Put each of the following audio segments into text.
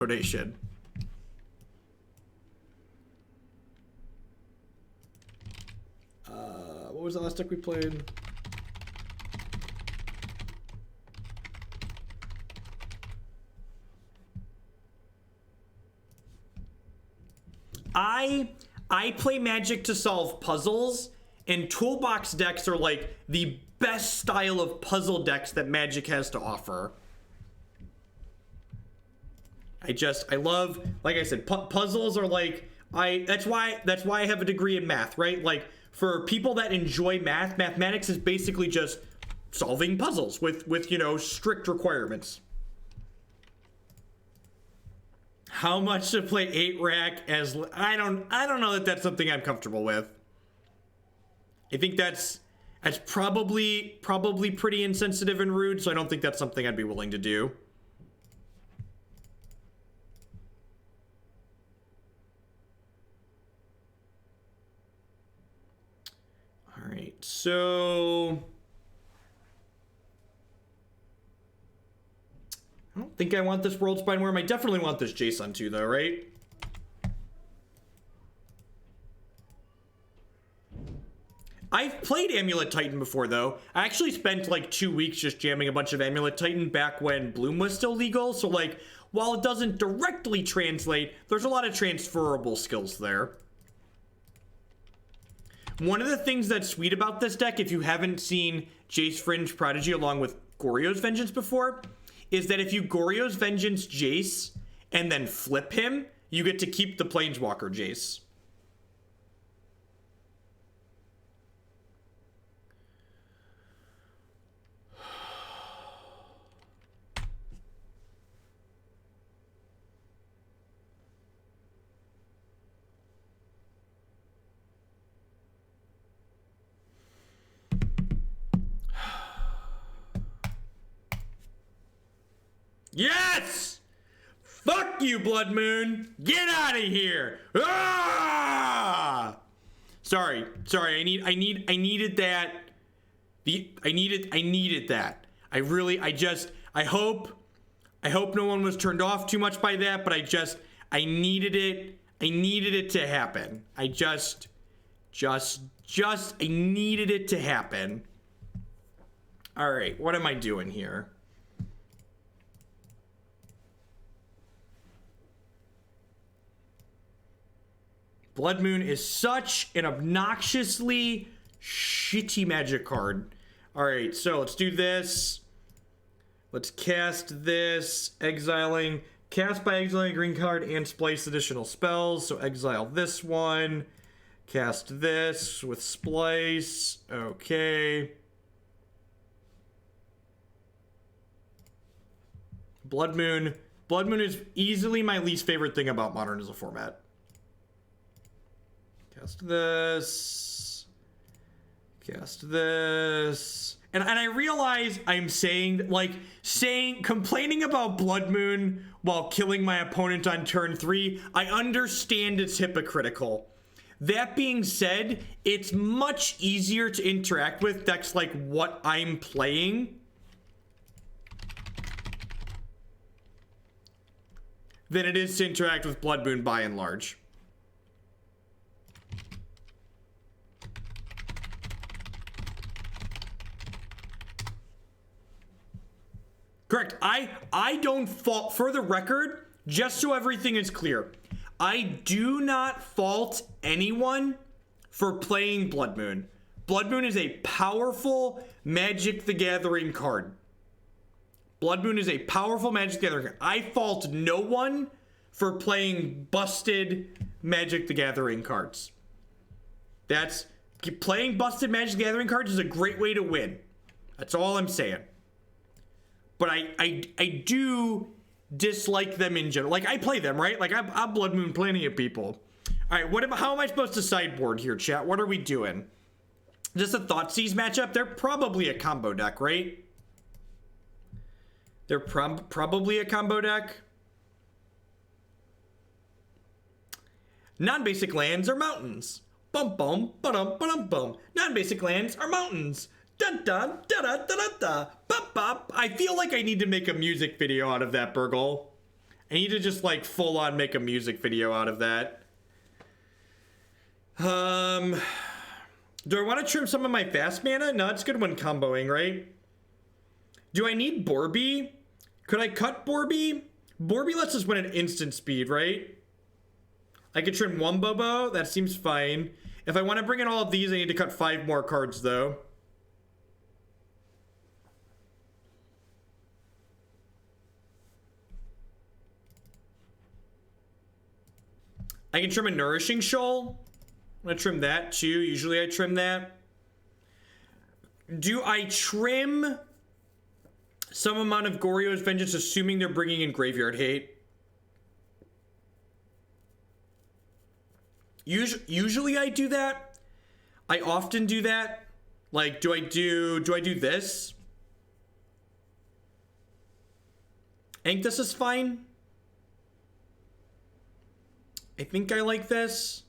donation. What was the last deck we played? I play Magic to solve puzzles, and toolbox decks are like the best style of puzzle decks that Magic has to offer. I love, like I said, puzzles are like, that's why I have a degree in math, right? Like, for people that enjoy math, mathematics is basically just solving puzzles with you know, strict requirements. How much to play 8-rack as I don't know that that's something I'm comfortable with. I think that's probably pretty insensitive and rude, so I don't think that's something I'd be willing to do. All right, so I don't think I want this Worldspine Wurm. I definitely want this Jace on too, though, right? I've played Amulet Titan before, though. I actually spent like 2 weeks just jamming a bunch of Amulet Titan back when Bloom was still legal. So, like, while it doesn't directly translate, there's a lot of transferable skills there. One of the things that's sweet about this deck, if you haven't seen Jace Fringe Prodigy along with Goryo's Vengeance before, is that if you Goryo's Vengeance Jace and then flip him, you get to keep the Planeswalker Jace. Yes! Fuck you, Blood Moon! Get out of here! Ah! Sorry. I needed that. I needed that. I hope no one was turned off too much by that, but I needed it. I needed it to happen. I needed it to happen. All right, what am I doing here? Blood Moon is such an obnoxiously shitty Magic card. All right, so let's do this. Let's cast this, exiling. Cast by exiling a green card and splice additional spells. So exile this one. Cast this with splice. Okay. Blood Moon. Blood Moon is easily my least favorite thing about Modern as a format. Cast this. Cast this. And I realize I'm complaining about Blood Moon while killing my opponent on turn 3. I understand it's hypocritical. That being said, it's much easier to interact with decks like what I'm playing than it is to interact with Blood Moon by and large. Correct. I don't fault, for the record, just so everything is clear, I do not fault anyone for playing Blood Moon. Blood Moon is a powerful Magic the Gathering card. Blood Moon is a powerful Magic the Gathering card. I fault no one for playing busted Magic the Gathering cards. Playing busted Magic the Gathering cards is a great way to win. That's all I'm saying. But I do dislike them in general. Like, I play them, right? Like, I Blood Moon plenty of people. All right, how am I supposed to sideboard here, chat? What are we doing? Is this a Thoughtseize matchup? They're probably a combo deck, right? They're probably a combo deck. Non-basic lands are mountains. Bum bum ba-dum ba-dum bum. Non-basic lands are mountains. Dun dun da da da da da. Bop bop. I feel like I need to make a music video out of that, Burgle. I need to just like full on make a music video out of that. Do I want to trim some of my fast mana? No, it's good when comboing, right? Do I need Borby? Could I cut Borby? Borby lets us win at instant speed, right? I could trim one Bobo. That seems fine. If I want to bring in all of these, I need to cut 5 more cards, though. I can trim a Nourishing Shoal. I'm going to trim that, too. Usually I trim that. Do I trim some amount of Goryo's Vengeance, assuming they're bringing in Graveyard Hate? Usually I do that. I often do that. Like, do I do this? I think this is fine. I think I like this.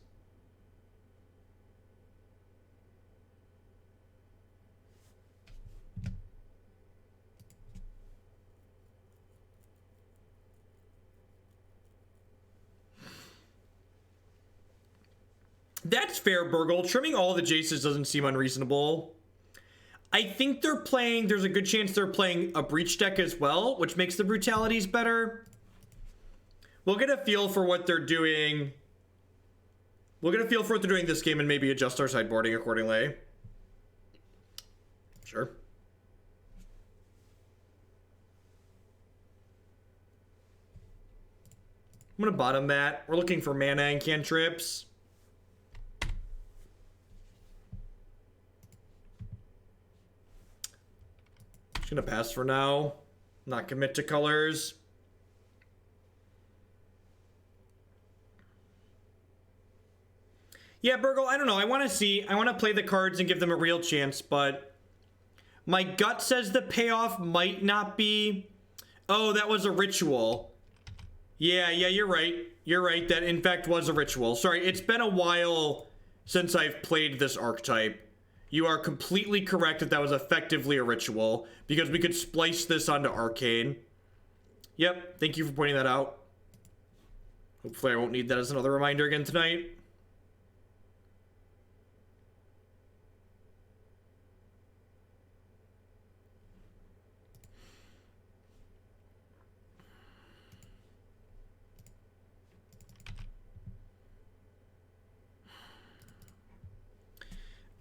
That's fair, Burgle. Trimming all the Jaces doesn't seem unreasonable. I think they're playing, there's a good chance they're playing a Breach deck as well, which makes the brutalities better. We'll get a feel for what they're doing. We'll get a feel for what they're doing this game and maybe adjust our sideboarding accordingly. Sure. I'm gonna bottom that. We're looking for mana and cantrips. Just gonna pass for now. Not commit to colors. Yeah, Burgle, I don't know. I want to play the cards and give them a real chance, but my gut says the payoff might not be... Oh, that was a ritual. Yeah, you're right. You're right. That, in fact, was a ritual. Sorry, it's been a while since I've played this archetype. You are completely correct that that was effectively a ritual, because we could splice this onto Arcane. Yep, thank you for pointing that out. Hopefully I won't need that as another reminder again tonight.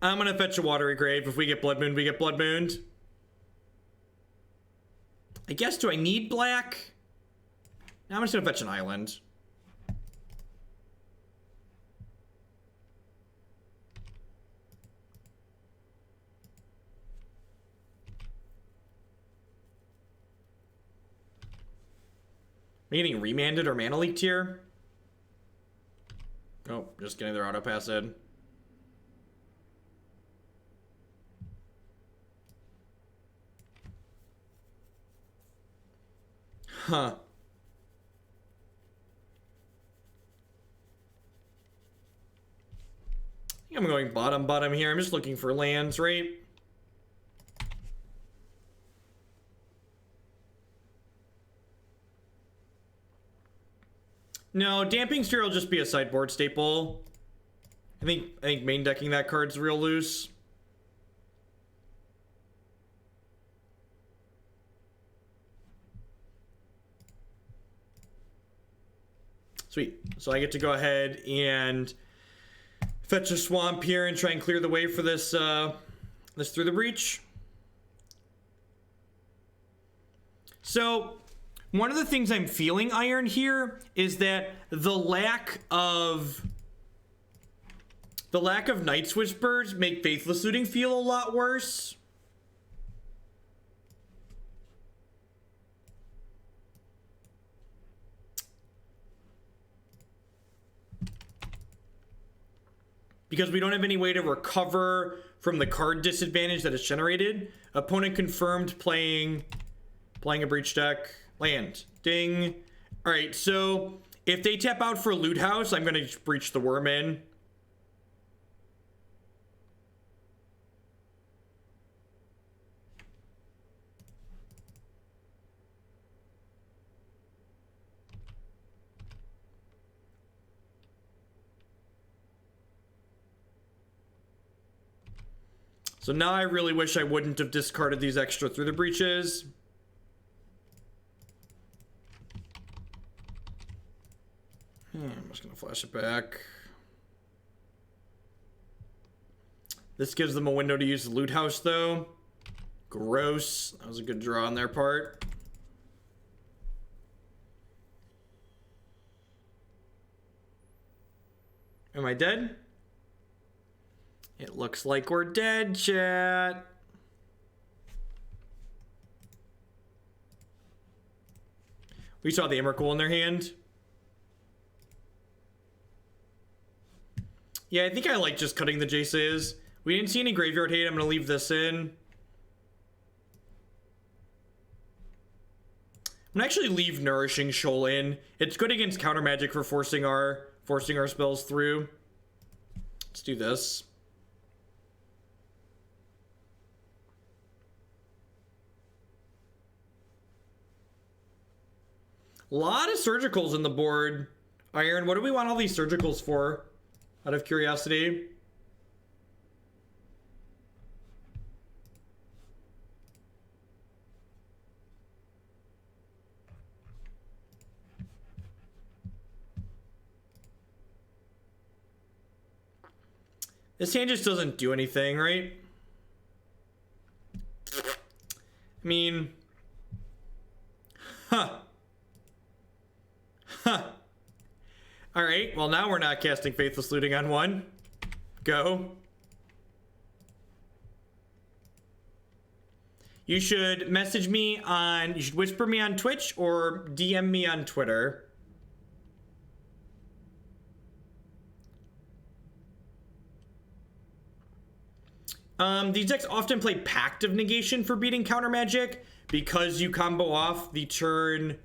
I'm gonna fetch a Watery Grave. If we get Blood Moon, we get Blood Mooned. I guess, do I need black? No, I'm just gonna fetch an island. Am I getting remanded or mana leaked here? Oh, just getting their auto pass in. Huh. I think I'm going bottom here. I'm just looking for lands, right? No, Damping Sphere will just be a sideboard staple. I think main decking that card's real loose. Sweet. So I get to go ahead and fetch a swamp here and try and clear the way for this this through the breach. So one of the things I'm feeling, Iron, here is that the lack of Night's Whispers make Faithless Looting feel a lot worse. Because we don't have any way to recover from the card disadvantage that is generated. Opponent confirmed playing a breach deck. Land. Ding. All right, so if they tap out for Loot House, I'm going to breach the Wurm in. So now I really wish I wouldn't have discarded these extra through the breaches. I'm just gonna flash it back. This gives them a window to use the loot house though. Gross. That was a good draw on their part. Am I dead? It looks like we're dead, chat. We saw the Emrakul in their hand. Yeah, I think I like just cutting the Jaces. We didn't see any graveyard hate. I'm going to leave this in. I'm going to actually leave Nourishing Shoal in. It's good against counter magic for forcing our spells through. Let's do this. A lot of surgicals in the board. Iron, what do we want all these surgicals for? Out of curiosity. This hand just doesn't do anything, right? I mean... Huh. Alright, well now we're not casting Faithless Looting on one. Go. You should message me on... You should whisper me on Twitch or DM me on Twitter. These decks often play Pact of Negation for beating counter magic because you combo off the turn...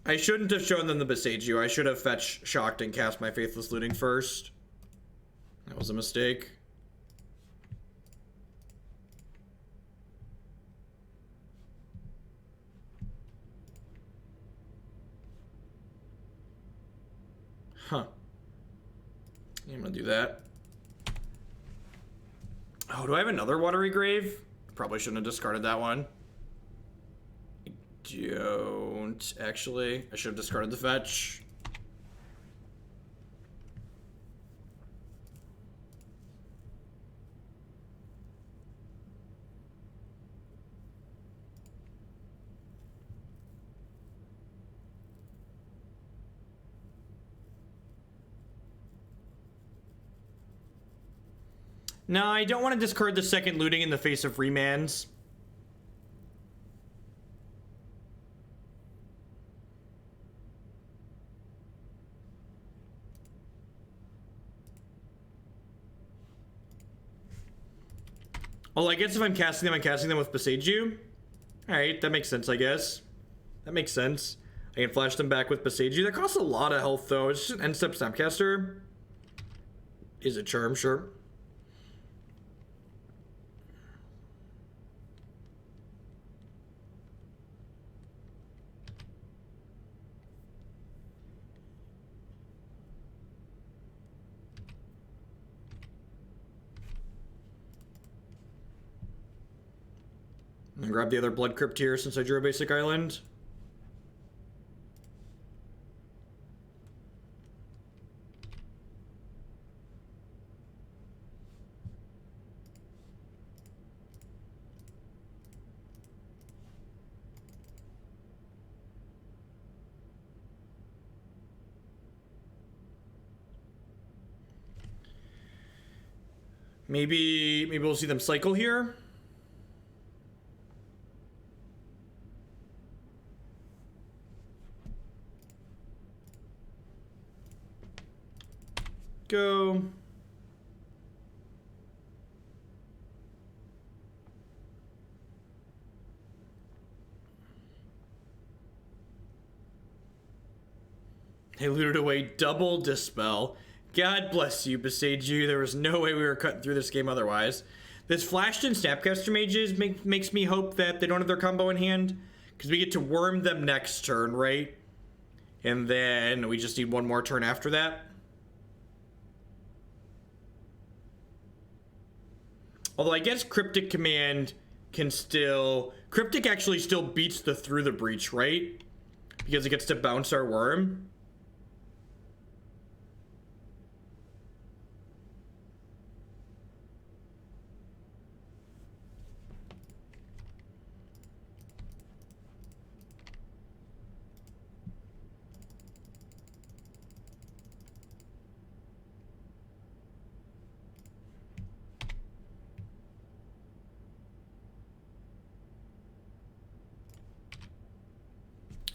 I shouldn't have shown them the Boseiju. I should have fetched Shocked and cast my Faithless Looting first. That was a mistake. Huh. I'm gonna do that. Oh, do I have another Watery Grave? Probably shouldn't have discarded that one. Don't actually. I should have discarded the fetch. No, I don't want to discard the second looting in the face of remands. Well, I guess if I'm casting them with Boseiju. Alright, that makes sense, I guess. That makes sense. I can flash them back with Boseiju. That costs a lot of health, though. It's just an end-step Snapcaster. Is a charm, sure. And grab the other Blood Crypt here since I drew a basic island. Maybe we'll see them cycle here. Go. They looted away double Dispel. God bless you, Boseiju. There was no way we were cutting through this game otherwise. This Flashed and Snapcaster Mages makes me hope that they don't have their combo in hand, because we get to worm them next turn, right? And then we just need one more turn after that. Although I guess Cryptic Command can still... Cryptic actually still beats the Through the Breach, right? Because it gets to bounce our worm.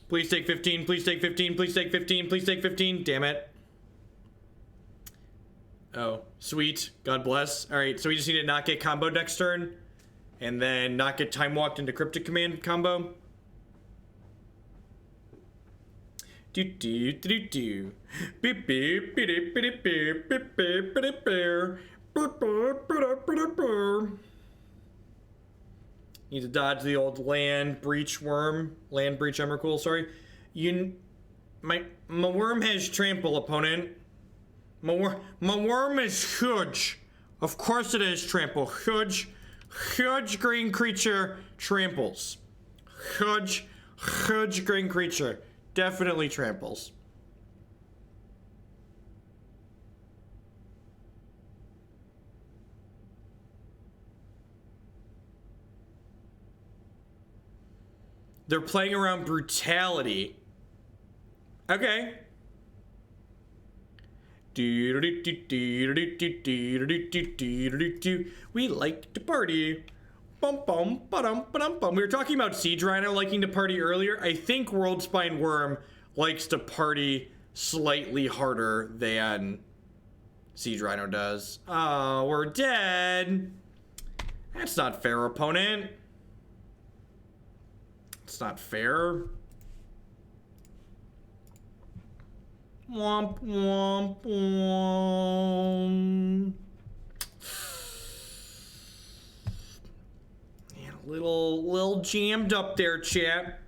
Please take 15, please take 15, please take 15, please take 15. Damn it. Oh, sweet. God bless. All right, so we just need to not get combo next turn. And then not get time walked into Cryptic Command combo. Do do do do. Beep beep beep beep beep beep beep beep beep beep. Need to dodge the old land breach Emrakul, sorry. My worm has trample, opponent. My worm is huge. Of course it is trample. Huge green creature tramples. Huge green creature. Definitely tramples. They're playing around brutality. Okay. We like to party. Bum bum ba-dum ba-dum bum. We were talking about Siege Rhino liking to party earlier. I think Worldspine Wurm likes to party slightly harder than Siege Rhino does. Oh, we're dead. That's not fair, opponent. It's not fair. Womp womp womp. Man, a little jammed up there, chat.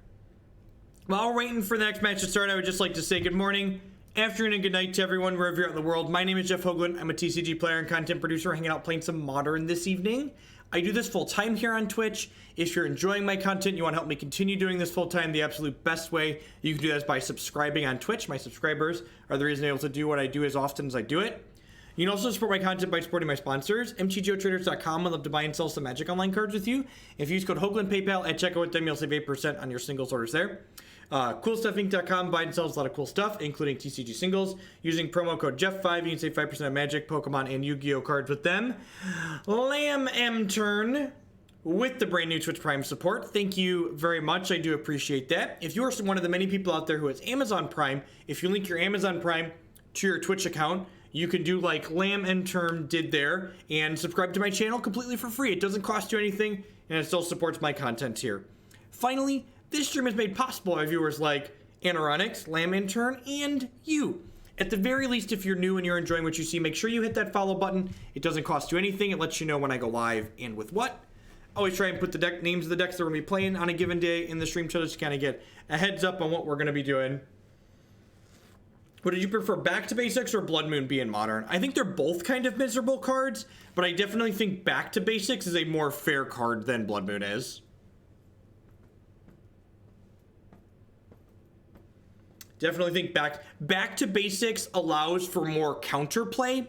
While we're waiting for the next match to start, I would just like to say good morning, afternoon, and good night to everyone wherever you're out in the world. My name is Jeff Hoagland. I'm a TCG player and content producer hanging out playing some Modern this evening. I do this full time here on Twitch. If you're enjoying my content, you want to help me continue doing this full time, the absolute best way you can do that is by subscribing on Twitch. My subscribers are the reason I'm able to do what I do as often as I do it. You can also support my content by supporting my sponsors. MTGOtraders.com. I'd love to buy and sell some Magic Online cards with you. If you use code Hoagland PayPal at checkout with them, you'll save 8% on your singles orders there. CoolStuffInc.com. Buy and sells a lot of cool stuff, including TCG singles. Using promo code Jeff5, you can save 5% on Magic, Pokemon, and Yu-Gi-Oh cards with them. Lamb M Turn with the brand new Twitch Prime support. Thank you very much. I do appreciate that. If you are one of the many people out there who has Amazon Prime, if you link your Amazon Prime to your Twitch account, you can do like Lamb and Term did there and subscribe to my channel completely for free. It doesn't cost you anything, and it still supports my content here. Finally, this stream is made possible by viewers like Anaronix, Lamb Intern, and you. At the very least, if you're new and you're enjoying what you see, make sure you hit that follow button. It doesn't cost you anything. It lets you know when I go live and with what. Always try and put the deck names of the decks that we're going to be playing on a given day in the stream so just to kind of get a heads up on what we're going to be doing. What did you prefer, Back to Basics or Blood Moon being Modern? I think they're both kind of miserable cards, but I definitely think Back to Basics is a more fair card than Blood Moon is. Definitely think Back to Basics allows for more counterplay,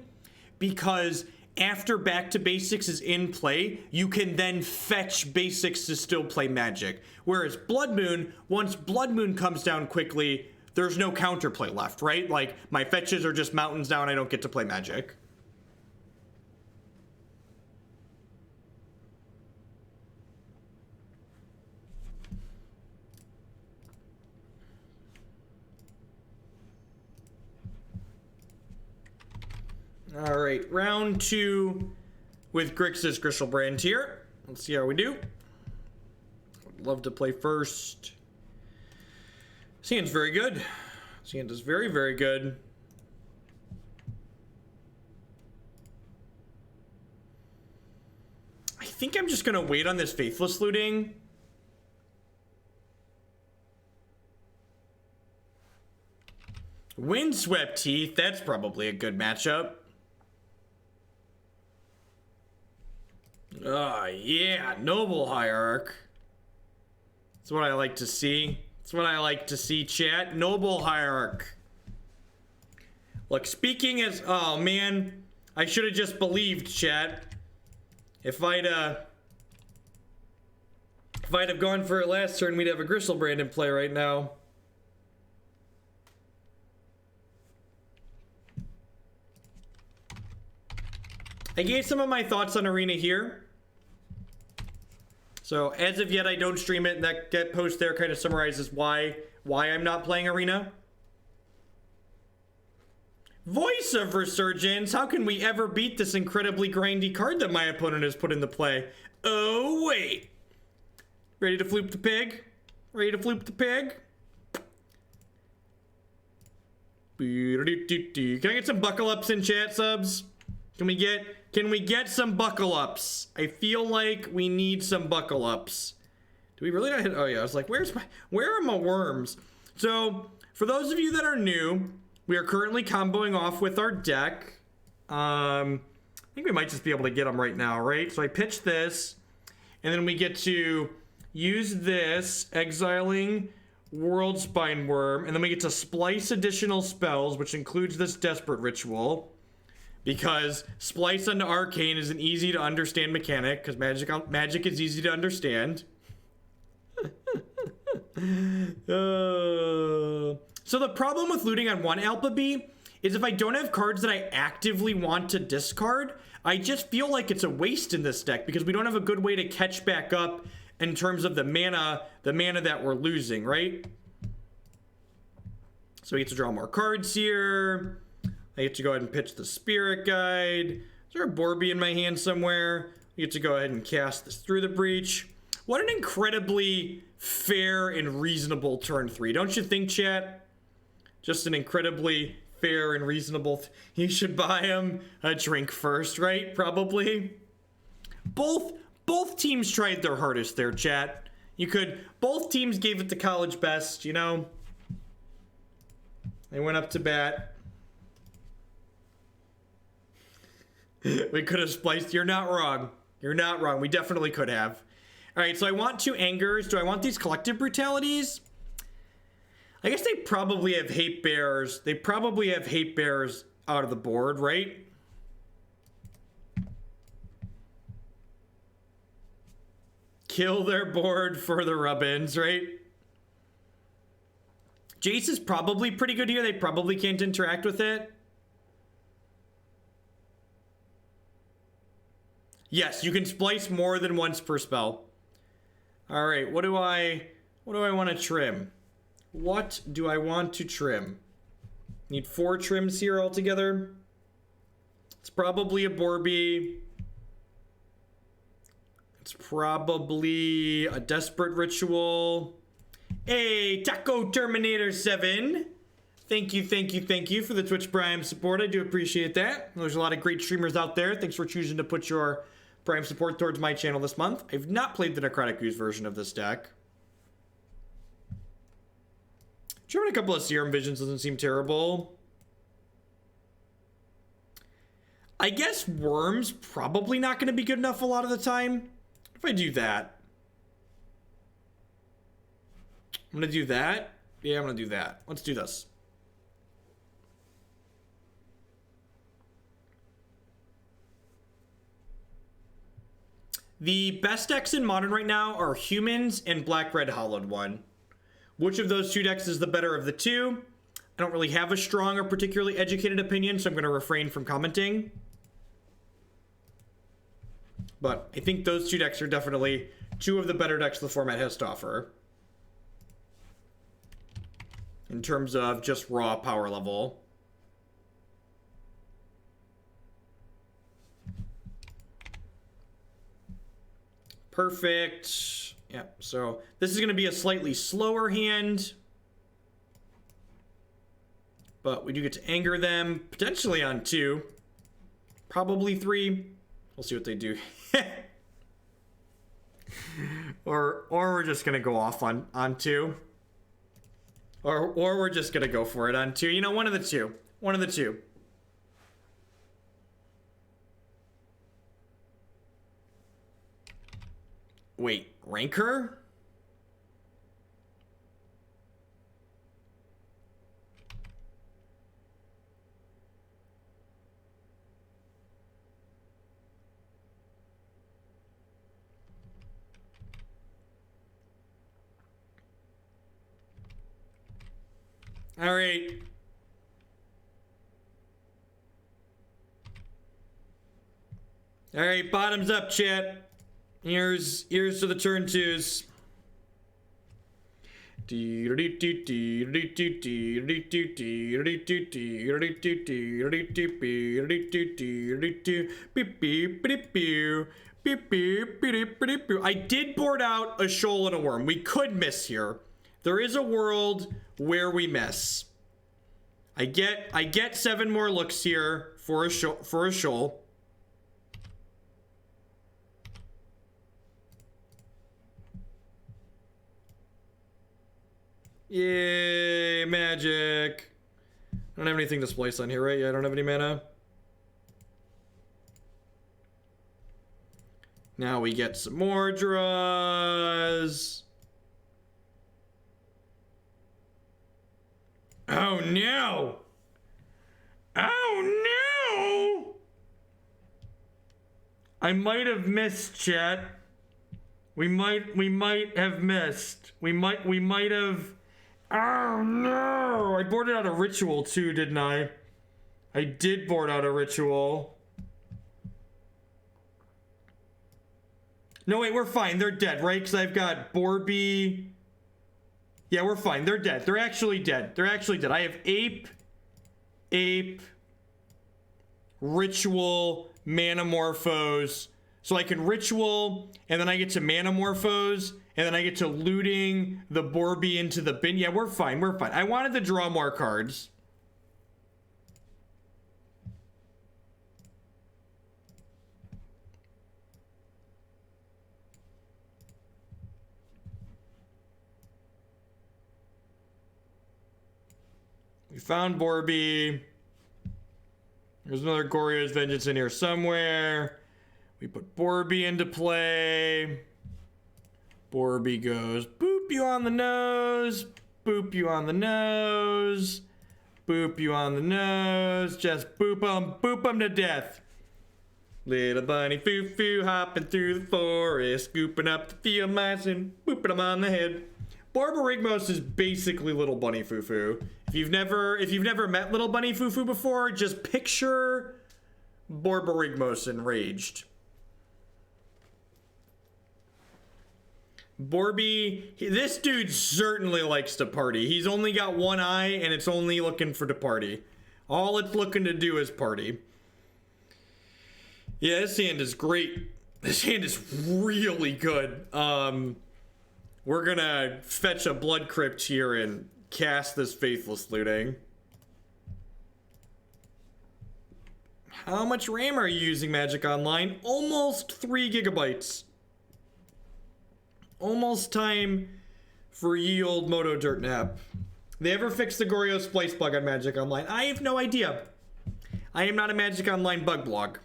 because after Back to Basics is in play, you can then fetch Basics to still play Magic. Whereas Blood Moon, once Blood Moon comes down quickly, there's no counterplay left, right? Like, my fetches are just mountains down, I don't get to play Magic. All right, round 2 with Grixis Griselbrand here. Let's see how we do. Would love to play first. This hand's very good. This hand is very, very good. I think I'm just going to wait on this Faithless Looting. Windswept Teeth, that's probably a good matchup. Oh, yeah, Noble Hierarch. That's what I like to see. That's what I like to see, chat. Noble Hierarch. Look, speaking as... Oh, man. I should have just believed, chat. If I'd have gone for it last turn, we'd have a Griselbrand in play right now. I gave some of my thoughts on Arena here. So, as of yet, I don't stream it, and that post there kind of summarizes why I'm not playing Arena. Voice of Resurgence, how can we ever beat this incredibly grindy card that my opponent has put into play? Oh, wait. Ready to floop the pig? Ready to floop the pig? Can I get some buckle ups in chat, subs? Can we get some buckle ups? I feel like we need some buckle ups. Do we really not hit? Oh yeah, I was like, where are my worms? So, for those of you that are new, we are currently comboing off with our deck. I think we might just be able to get them right now, right? So I pitch this, and then we get to use this, exiling Worldspine Wurm, and then we get to splice additional spells, which includes this Desperate Ritual. Because splice onto arcane is an easy to understand mechanic, because magic is easy to understand. So the problem with looting on one Alpha B is if I don't have cards that I actively want to discard, I just feel like it's a waste in this deck because we don't have a good way to catch back up in terms of the mana that we're losing, right? So we get to draw more cards here. I get to go ahead and pitch the Spirit Guide. Is there a Borby in my hand somewhere? We get to go ahead and cast this Through the Breach. What an incredibly fair and reasonable turn 3. Don't you think, chat? Just an incredibly fair and reasonable... You should buy him a drink first, right? Probably. Both teams tried their hardest there, chat. Both teams gave it the college best, you know? They went up to bat. We could have spliced. You're not wrong. You're not wrong. We definitely could have. All right, so I want 2 angers. Do I want these collective brutalities? I guess they probably have hate bears. They probably have hate bears out of the board, right? Kill their board for the rubbins, right? Jace is probably pretty good here. They probably can't interact with it. Yes, you can splice more than once per spell. All right, what do I want to trim? What do I want to trim? Need 4 trims here altogether. It's probably a Borby. It's probably a Desperate Ritual. Hey, Taco Terminator 7. Thank you for the Twitch Prime support. I do appreciate that. There's a lot of great streamers out there. Thanks for choosing to put your Prime support towards my channel this month. I've not played the Necrotic Ooze version of this deck. Trimming a couple of Serum Visions doesn't seem terrible. I guess Worm's probably not going to be good enough a lot of the time. If I do that. I'm going to do that. Yeah, I'm going to do that. Let's do this. The best decks in Modern right now are Humans and Black-Red Hollowed One. Which of those 2 decks is the better of the 2? I don't really have a strong or particularly educated opinion, so I'm going to refrain from commenting. But I think those 2 decks are definitely 2 of the better decks the format has to offer. In terms of just raw power level. Perfect. Yeah, so this is going to be a slightly slower hand. But we do get to anger them, potentially on 2. Probably 3. We'll see what they do. or we're just going to go off on 2. Or we're just going to go for it on 2. You know, one of the two. One of the two. Wait, Rancor? All right. All right, bottoms up, chat. Here's to the turn twos. I did board out a shoal and a worm. We could miss here. There is a world where we miss. I get 7 more looks here for a shoal. Yay, magic. I don't have anything to splice on here, right? Yeah, I don't have any mana. Now we get some more draws. Oh no! Oh no! I might have missed, chat. We might have missed. We might have. Oh no! I boarded out a ritual too, didn't I? I did board out a ritual. No, wait, we're fine. They're dead, right? Because I've got Borby. Yeah, we're fine. They're dead. They're actually dead. They're actually dead. I have Ape, Ritual, Manamorphose. So I can Ritual, and then I get to Manamorphose, and then I get to looting the Borby into the bin. Yeah, we're fine. We're fine. I wanted to draw more cards. We found Borby. There's another Goryo's Vengeance in here somewhere. We put Borby into play. Borby goes, boop you on the nose. Boop you on the nose. Boop you on the nose. Just boop them to death. Little bunny foo-foo hopping through the forest, scooping up the field mice and booping them on the head. Borborygmos is basically Little Bunny Foo-Foo. If you've never met Little Bunny Foo-Foo before, just picture Borborygmos Enraged. Borby, this dude certainly likes to party. He's only got one eye and it's only looking for to party. All it's looking to do is party. Yeah, this hand is great. This hand is really good. We're gonna fetch a Blood Crypt here and cast this Faithless Looting. How much RAM are you using, Magic Online? Almost 3 gigabytes. Almost time for ye old Moto Dirt Nap. They ever fix the Goryo splice bug on Magic Online? I have no idea. I am not a Magic Online bug blog.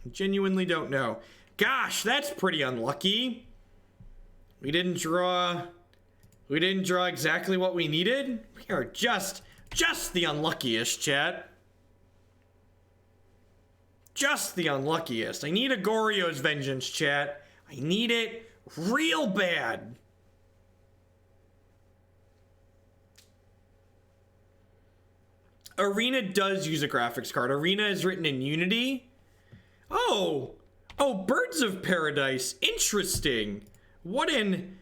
I genuinely don't know. Gosh, that's pretty unlucky. We didn't draw exactly what we needed. We are just the unluckiest, chat. Just the unluckiest. I need a Goryo's Vengeance, chat. I need it real bad. Arena does use a graphics card. Arena is written in Unity. Oh, Birds of Paradise. Interesting. What an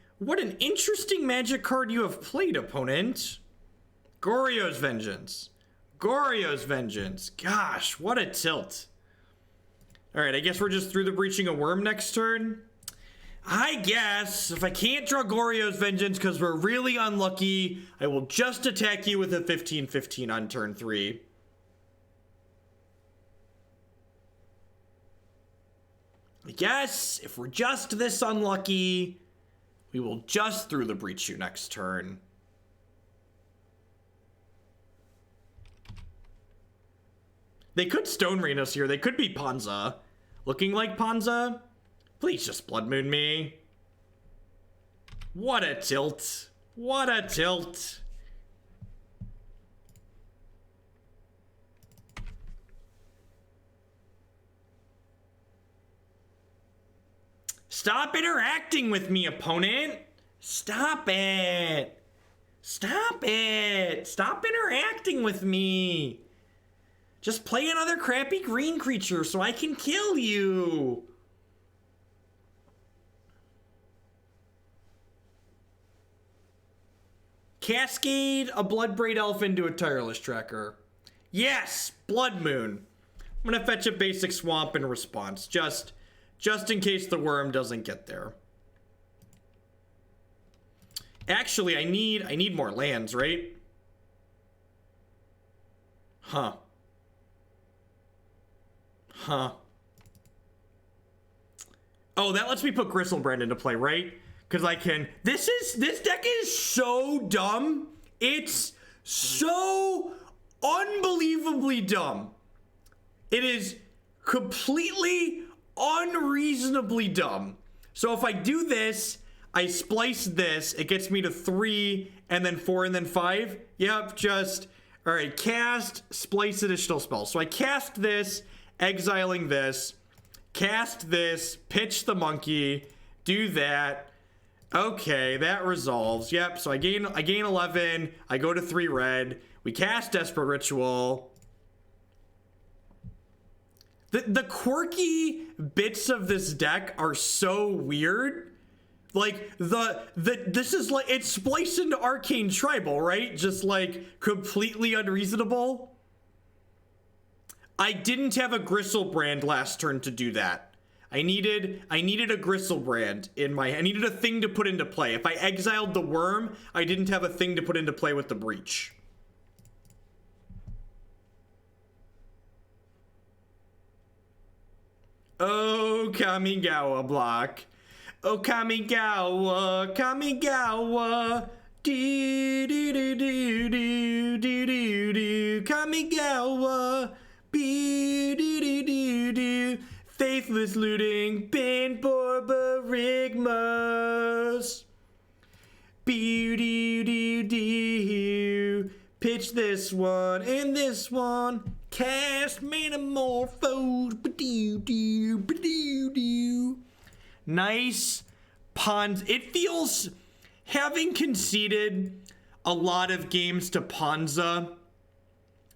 interesting Magic card you have played, opponent. Goryo's Vengeance. Goryo's Vengeance. Gosh, what a tilt. Alright, I guess we're just through the Breaching a Wurm next turn. I guess, if I can't draw Goryo's Vengeance because we're really unlucky, I will just attack you with a 15/15 on turn 3. I guess, if we're just this unlucky, we will just through the Breach you next turn. They could Stone Rain us here. They could be Ponza. Looking like Ponza. Please just Blood Moon me. What a tilt. What a tilt. Stop interacting with me, opponent. Stop it. Stop it. Stop interacting with me. Just play another crappy green creature so I can kill you. Cascade a Bloodbraid Elf into a Tireless Tracker. Yes, Blood Moon. I'm gonna fetch a basic swamp in response, just in case the worm doesn't get there. Actually, I need more lands, right? Huh. Huh. Oh, that lets me put Griselbrand into play, right? Because I can... This deck is so dumb. It's so unbelievably dumb. It is completely unreasonably dumb. So if I do this, I splice this, it gets me to 3, and then 4, and then 5. Yep, just... Alright, cast, splice additional spells. So I cast this, exiling this, cast this, pitch the monkey, do that. Okay, that resolves. Yep, so I gain 11, I go to 3 red, we cast Desperate Ritual. The quirky bits of this deck are so weird. Like, this is like, it's spliced into Arcane Tribal, right? Just like, completely unreasonable. I didn't have a Griselbrand last turn to do that. I needed a Griselbrand in my, I needed a thing to put into play. If I exiled the worm, I didn't have a thing to put into play with the breach. Oh, Kamigawa block. Oh, Kamigawa, Kamigawa. Do do do do do do do do. Kamigawa. Be do do do do. Faithless Looting. Bin Borborygmos. Be do do do. Pitch this one and this one. Cast Manamorphose. Ba-doo-doo, ba-doo-doo. Nice Ponza. It feels, having conceded a lot of games to Ponza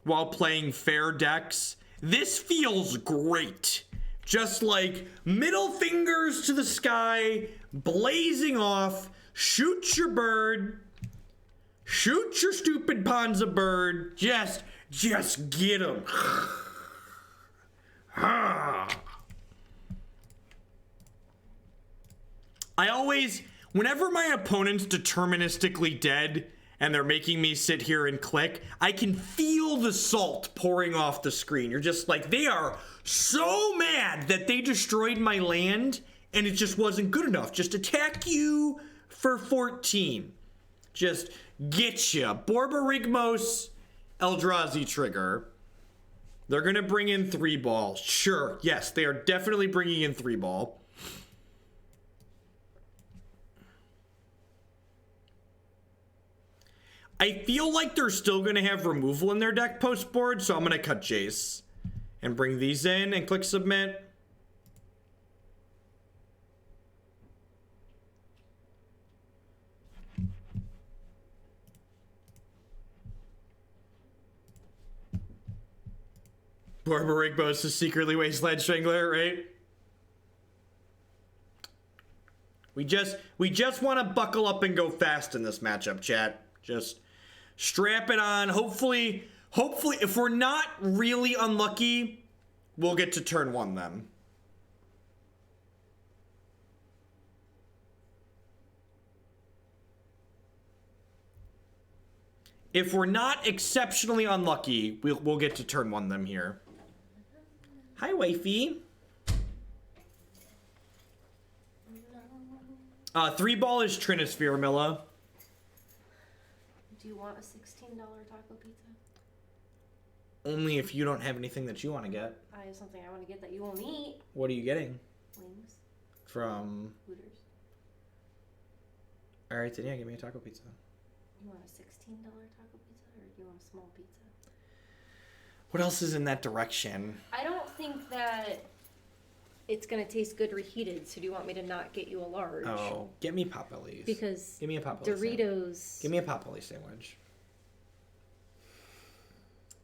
while playing fair decks, this feels great. Just like middle fingers to the sky, blazing off, shoot your bird, shoot your stupid Ponza bird, just get him. I always, whenever my opponent's deterministically dead and they're making me sit here and click, I can feel the salt pouring off the screen. You're just like, they are so mad that they destroyed my land and it just wasn't good enough. Just attack you for 14. Just get ya. Borborygmos Eldrazi trigger. They're gonna bring in 3 ball. Sure, yes, they are definitely bringing in 3 ball. I feel like they're still gonna have removal in their deck post board, so I'm gonna cut Jace and bring these in and click submit. Borborygmos is secretly Wasteland Strangler, right? We just want to buckle up and go fast in this matchup, chat. Just strap it on. Hopefully, if we're not really unlucky, we'll get to turn 1 then. If we're not exceptionally unlucky, we'll get to turn 1 them here. Hi, wifey. 3 ball is Trinisphere, Milla. Do you want a $16 taco pizza? Only if you don't have anything that you want to get. I have something I want to get that you won't eat. What are you getting? Wings. From? Hooters. All right, then yeah, give me a taco pizza. You want a $16 taco pizza, or do you want a small pizza? What else is in that direction? I don't think that it's gonna taste good reheated. So do you want me to not get you a large? Oh, get me Potbellies. Because give me a Potbelly Doritos. Sandwich. Give me a Potbelly sandwich.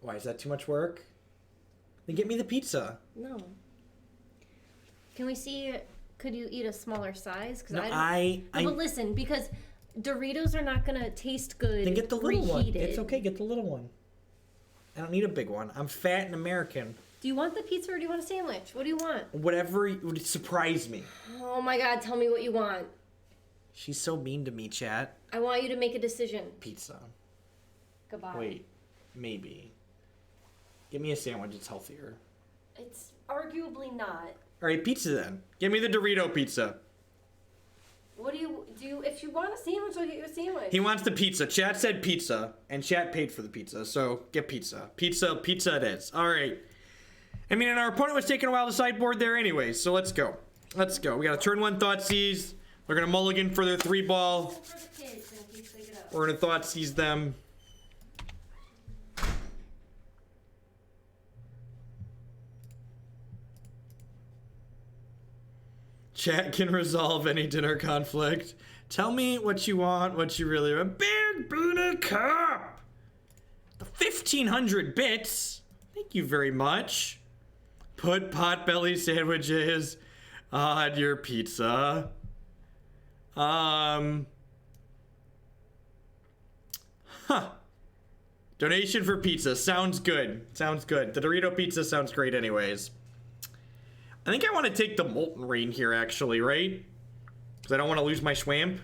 Why is that too much work? Then get me the pizza. No. Can we see? Could you eat a smaller size? Because No, but listen, because Doritos are not gonna taste good. Then get the little reheated. one. It's okay. Get the little one. I don't need a big one. I'm fat and American. Do you want the pizza or do you want a sandwich? What do you want? Whatever would surprise me. Oh my God! Tell me what you want. She's so mean to me, chat. I want you to make a decision. Pizza. Goodbye. Wait, maybe. Give me a sandwich. It's healthier. It's arguably not. All right, pizza then. Give me the Dorito pizza. What do you do? If you want a sandwich, I'll get you a sandwich. He wants the pizza. Chat said pizza, and chat paid for the pizza, so get pizza. Pizza it is. All right. I mean, and our opponent was taking a while to sideboard there anyway, so let's go. Let's go. We got a turn 1 Thoughtseize. We're going to mulligan for their 3-ball. For the kids, in case they get up. We're going to Thoughtseize them. Chat can resolve any dinner conflict. Tell me what you want, what you really want. Big Booty Cup! The 1,500 bits. Thank you very much. Put potbelly sandwiches on your pizza. Donation for pizza. Sounds good. Sounds good. The Dorito pizza sounds great anyways. I think I want to take the Molten Rain here, actually, right? Because I don't want to lose my Schwamp.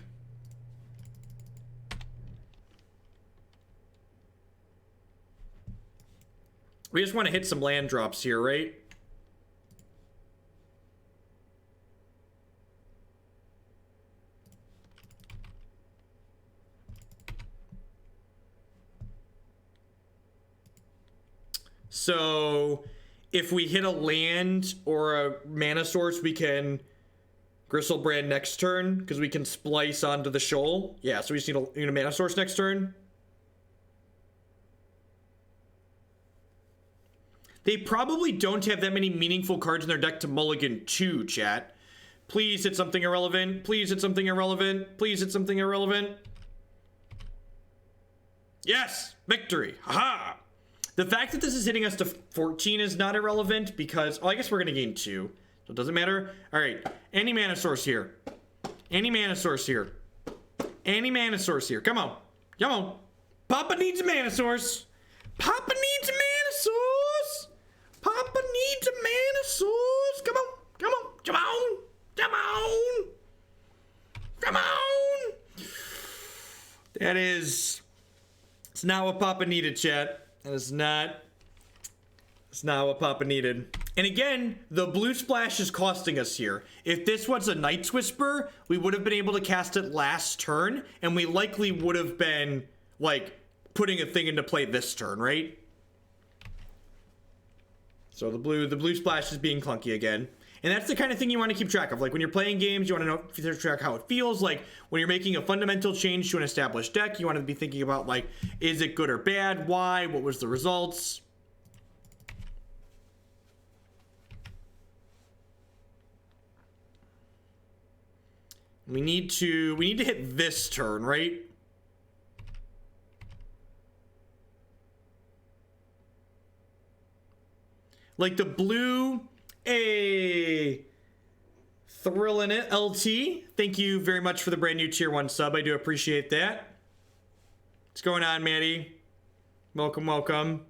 We just want to hit some land drops here, right? So if we hit a land or a mana source, we can Griselbrand next turn because we can splice onto the shoal. Yeah, so we just need a mana source next turn. They probably don't have that many meaningful cards in their deck to mulligan to, chat. Please hit something irrelevant. Please hit something irrelevant. Please hit something irrelevant. Yes! Victory! Haha! The fact that this is hitting us to 14 is not irrelevant because... Oh, I guess we're going to gain 2. So it doesn't matter. Alright. Any mana source here. Any mana source here. Any mana source here. Come on. Come on. Papa needs a mana source. Papa needs a mana source. Papa needs a mana source. Come on. Come on. Come on. Come on. Come on. That is... It's not what Papa needed, chat. That is not... It's not what Papa needed. And again, the blue splash is costing us here. If this was a Night's Whisper, we would have been able to cast it last turn, and we likely would have been, like, putting a thing into play this turn, right? So the blue splash is being clunky again. And that's the kind of thing you want to keep track of. Like, when you're playing games, you want to know, track how it feels. Like, when you're making a fundamental change to an established deck, you want to be thinking about, like, is it good or bad? Why? What was the results? We need to hit this turn, right? Like the blue, thrill in it, LT. Thank you very much for the brand new tier 1 sub. I do appreciate that. What's going on, Maddie? Welcome, welcome.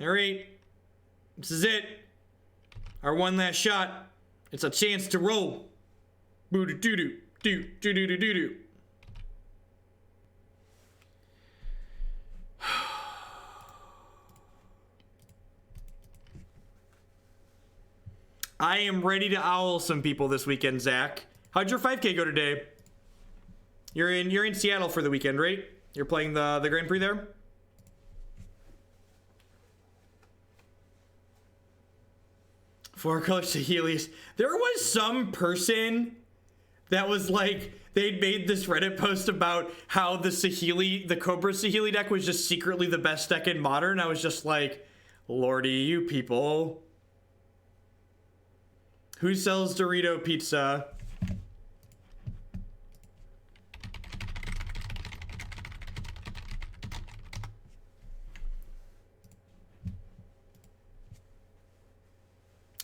All right, this is it. Our one last shot. It's a chance to roll. Boo doo doo doo doo doo doo doo doo. I am ready to owl some people this weekend, Zach. How'd your 5K go today? You're in Seattle for the weekend, right? You're playing the Grand Prix there? 4 colors to Helios. There was some person that was like, they'd made this Reddit post about how the Saheeli, the Cobra Saheeli deck was just secretly the best deck in Modern. I was just like, lordy, you people. Who sells Dorito pizza?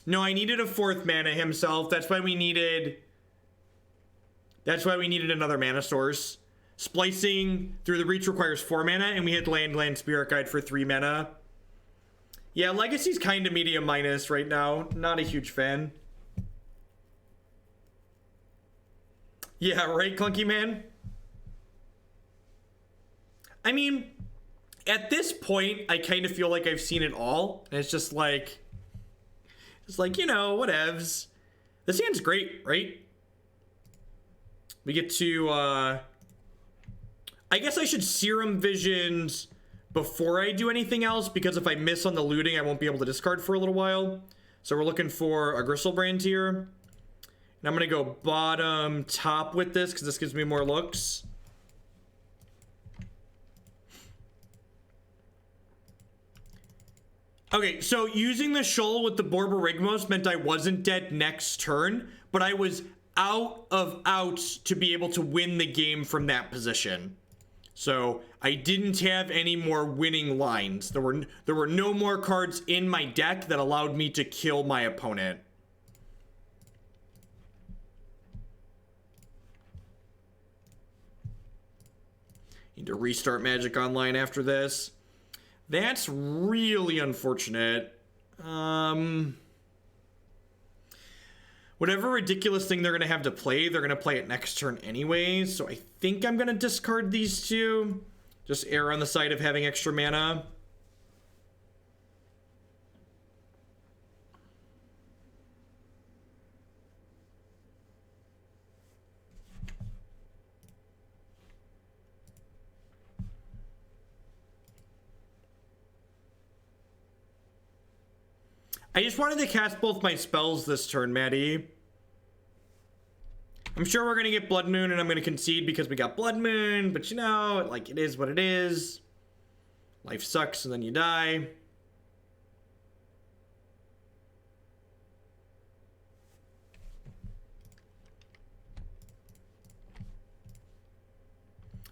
No, I needed a 4th mana himself. That's why we needed another mana source. Splicing through the reach requires 4 mana, and we had land Spirit Guide for 3 mana. Yeah, Legacy's kind of medium minus right now. Not a huge fan. Yeah, right, Clunky Man? I mean, at this point, I kind of feel like I've seen it all. And it's just like, you know, whatevs. This hand's great, right? We get to, I guess I should Serum Visions before I do anything else, because if I miss on the looting, I won't be able to discard for a little while. So we're looking for a Griselbrand here. And I'm going to go bottom top with this, because this gives me more looks. Okay, so using the Shoal with the Borborygmos meant I wasn't dead next turn, but I was out of outs to be able to win the game from that position. So I didn't have any more winning lines. There were no more cards in my deck that allowed me to kill my opponent. Need to restart Magic Online after this. That's really unfortunate. Whatever ridiculous thing they're going to have to play, they're going to play it next turn anyway. So I think I'm going to discard these two. Just err on the side of having extra mana. I just wanted to cast both my spells this turn, Maddie. I'm sure we're going to get Blood Moon, and I'm going to concede because we got Blood Moon, but you know, like, it is what it is. Life sucks, and then you die.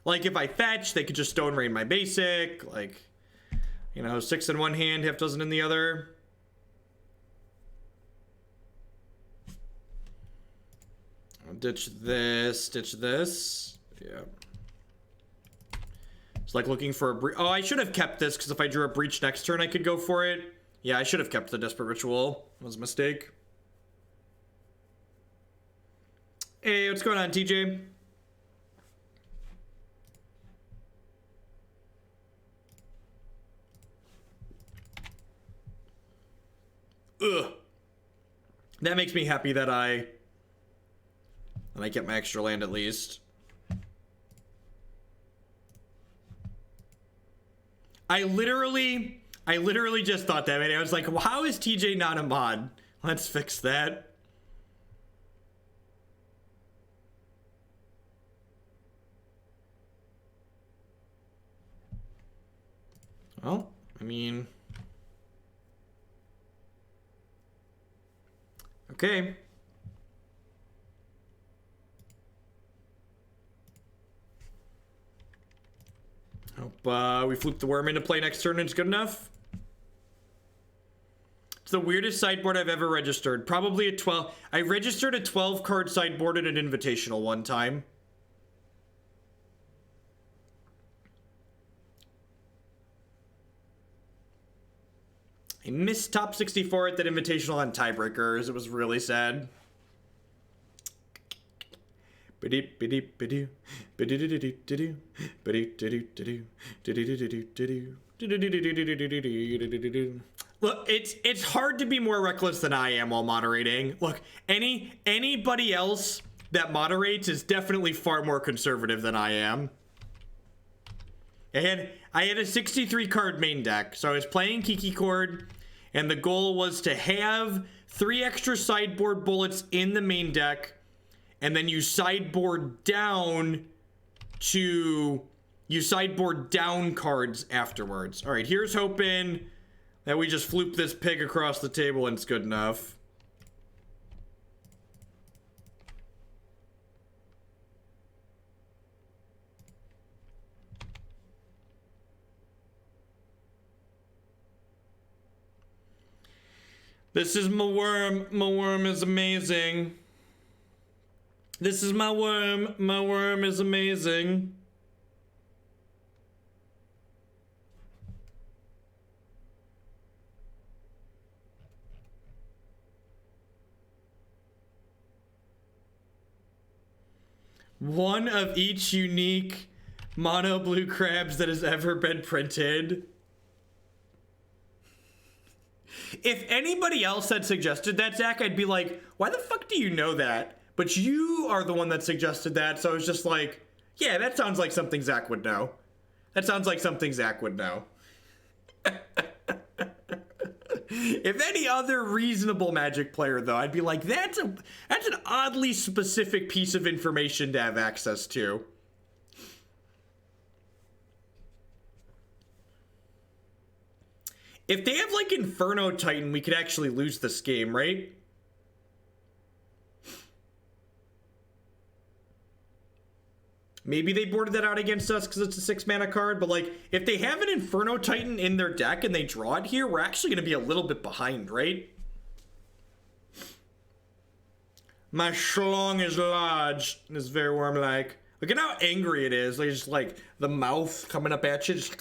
Like, if I fetch, they could just Stone Rain my basic. Like, you know, 6 in one hand, half dozen in the other. Ditch this. Yeah. It's like looking for a breach. Oh, I should have kept this, because if I drew a breach next turn, I could go for it. Yeah, I should have kept the Desperate Ritual. It was a mistake. Hey, what's going on, TJ? Ugh. That makes me happy that I get my extra land at least. I literally just thought that, man. I was like, well, how is TJ not a mod? Let's fix that. Well, I mean, okay. Hope we flip the Wurm into play next turn and it's good enough. It's the weirdest sideboard I've ever registered. Probably a 12. I registered a 12 card sideboard at an invitational one time. I missed top 64 at that invitational on tiebreakers. It was really sad. Look, it's hard to be more reckless than I am while moderating. Look, anybody else that moderates is definitely far more conservative than I am. I had a 63 card main deck, so I was playing Kiki Chord, and the goal was to have 3 extra sideboard bullets in the main deck and then you sideboard down cards afterwards. All right, here's hoping that we just floop this pig across the table and it's good enough. This is my worm. My worm is amazing. This is my worm. My worm is amazing. One of each unique mono blue crabs that has ever been printed. If anybody else had suggested that, Zach, I'd be like, why the fuck do you know that? But you are the one that suggested that, so I was just like, yeah, that sounds like something Zach would know. That sounds like something Zach would know. If any other reasonable Magic player, though, I'd be like, that's an oddly specific piece of information to have access to. If they have, like, Inferno Titan, we could actually lose this game, right? Maybe they boarded that out against us because it's a 6-mana card, but, like, if they have an Inferno Titan in their deck and they draw it here, we're actually going to be a little bit behind, right? My schlong is large. It's very worm-like. Look at how angry it is. Like, just, like, the mouth coming up at you. Just...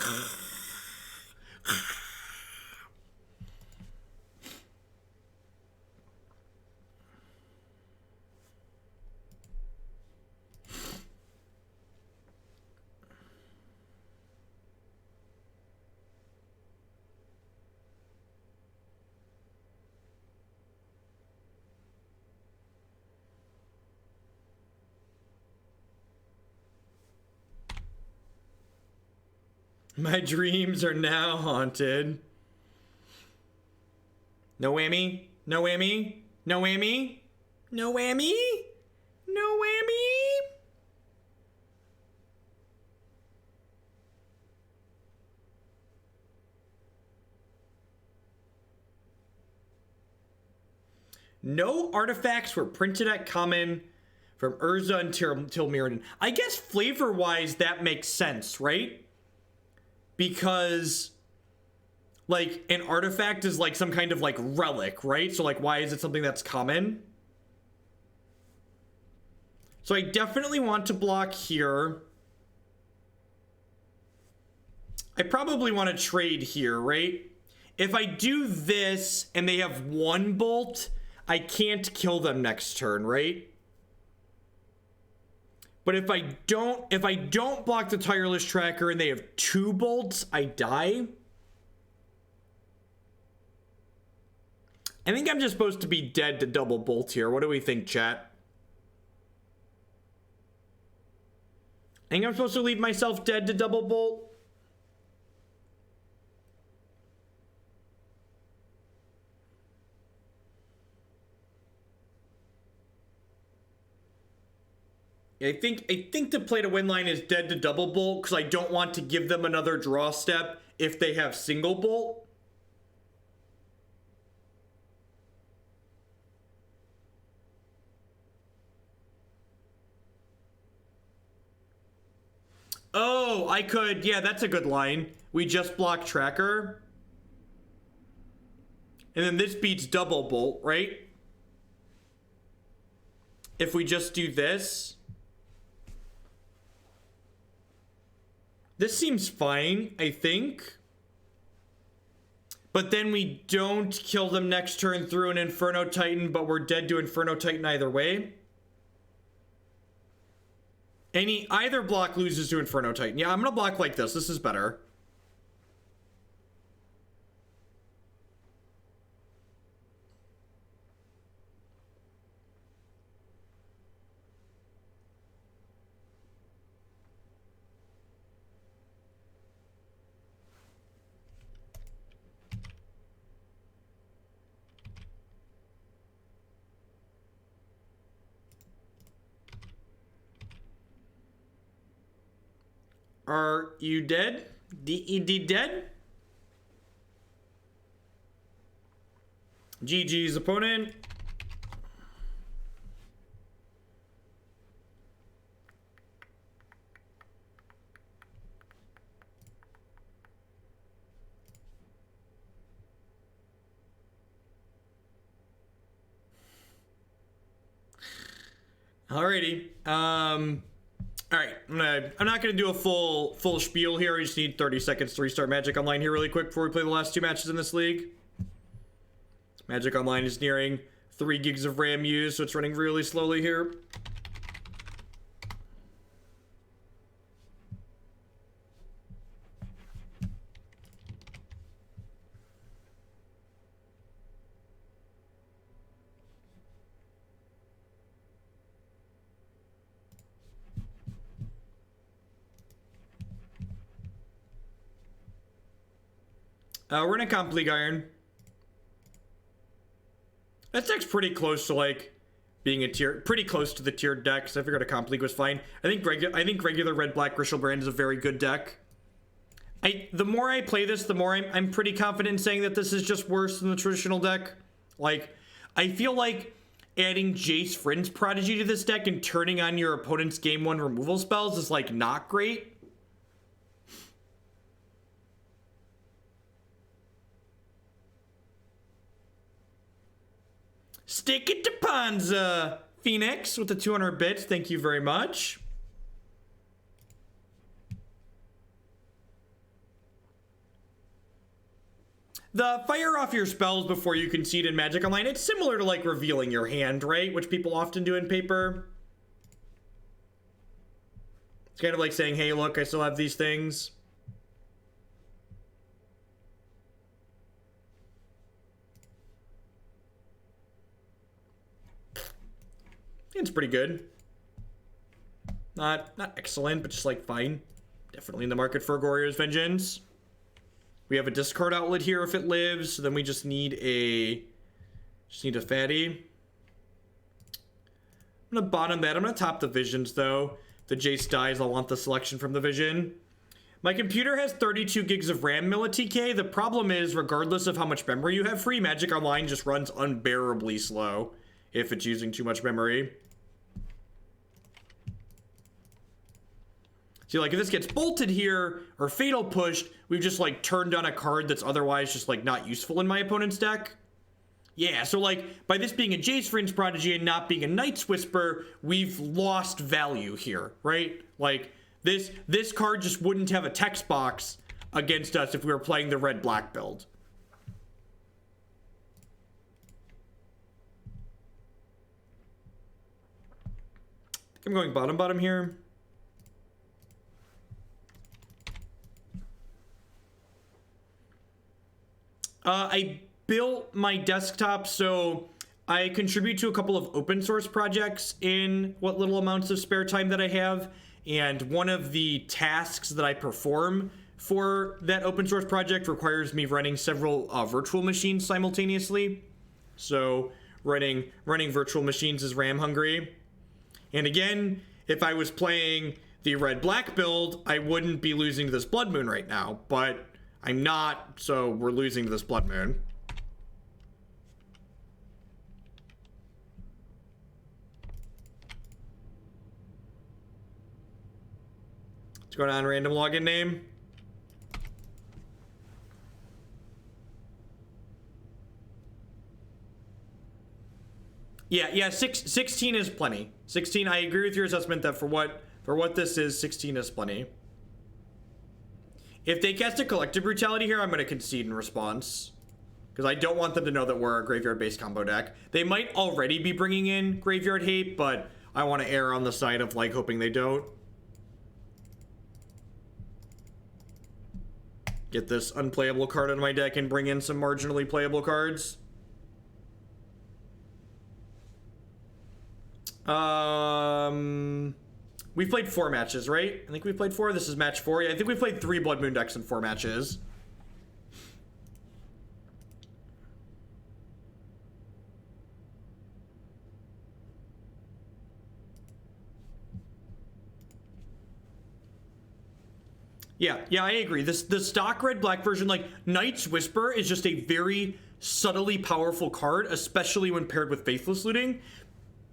My dreams are now haunted. No whammy? No whammy? No whammy? No whammy? No whammy? No artifacts were printed at common from Urza until Mirrodin. I guess flavor-wise that makes sense, right? Because, like, an artifact is, like, some kind of, like, relic, right? So, like, why is it something that's common? So I definitely want to block here. I probably want to trade here, right? If I do this and they have 1 bolt, I can't kill them next turn, right? But if I don't block the Tireless Tracker and they have 2 bolts, I die. I think I'm just supposed to be dead to double bolt here. What do we think, chat? I think I'm supposed to leave myself dead to double bolt. I think the play to win line is dead to double bolt because I don't want to give them another draw step if they have single bolt. Oh, I could. Yeah, that's a good line. We just block tracker. And then this beats double bolt, right? If we just do this. This seems fine, I think. But then we don't kill them next turn through an Inferno Titan, but we're dead to Inferno Titan either way. Either block loses to Inferno Titan. Yeah, I'm gonna block like this. This is better. Are you dead? D-E-D dead? GG's opponent. Alrighty. All right. I'm not gonna do a full spiel here. I just need 30 seconds to restart Magic Online here really quick before we play the last two matches in this league. Magic Online is nearing 3 gigs of RAM used, so it's running really slowly here. We're in a Comp League Iron. That deck's pretty close to like being a tier, pretty close to the tiered deck. So I figured a Comp League was fine. I think regular red black Grishoalbrand is a very good deck. The more I play this, the more I'm pretty confident in saying that this is just worse than the traditional deck. Like, I feel like adding Jace Vryn's Prodigy to this deck and turning on your opponent's game 1 removal spells is like not great. Stick it to Ponza, Phoenix, with the 200 bits. Thank you very much. The fire off your spells before you concede in Magic Online, it's similar to like revealing your hand, right? Which people often do in paper. It's kind of like saying, hey, look, I still have these things. It's pretty good. Not excellent, but just like fine. Definitely in the market for Goryo's Vengeance. We have a discard outlet here if it lives, so then we just need a fatty. I'm gonna bottom that. I'm gonna top the Visions though. If the Jace dies, I'll want the selection from the Vision. My computer has 32 gigs of RAM milli-TK. The problem is, regardless of how much memory you have free, Magic Online just runs unbearably slow if it's using too much memory. See, like, if this gets bolted here or fatal pushed, we've just, like, turned on a card that's otherwise just, like, not useful in my opponent's deck. Yeah, so, like, by this being a Jace Vryn's Prodigy and not being a Night's Whisper, we've lost value here, right? Like, this card just wouldn't have a text box against us if we were playing the red-black build. I'm going bottom here. I built my desktop, so I contribute to a couple of open source projects in what little amounts of spare time that I have. And one of the tasks that I perform for that open source project requires me running several virtual machines simultaneously. So running virtual machines is RAM hungry. And again, if I was playing the red-black build, I wouldn't be losing to this Blood Moon right now, but I'm not, so we're losing to this Blood Moon. What's going on, random login name? Yeah, 16 is plenty. 16, I agree with your assessment that for what this is, 16 is plenty. If they cast a Collective Brutality here, I'm going to concede in response. Because I don't want them to know that we're a graveyard-based combo deck. They might already be bringing in Graveyard Hate, but I want to err on the side of, like, hoping they don't. Get this unplayable card out of my deck and bring in some marginally playable cards. We've played 4 matches, right? I think we played 4. This is match 4. Yeah, I think we played 3 Blood Moon decks in 4 matches. Yeah, I agree. The stock red-black version, like, Knight's Whisper is just a very subtly powerful card, especially when paired with Faithless Looting.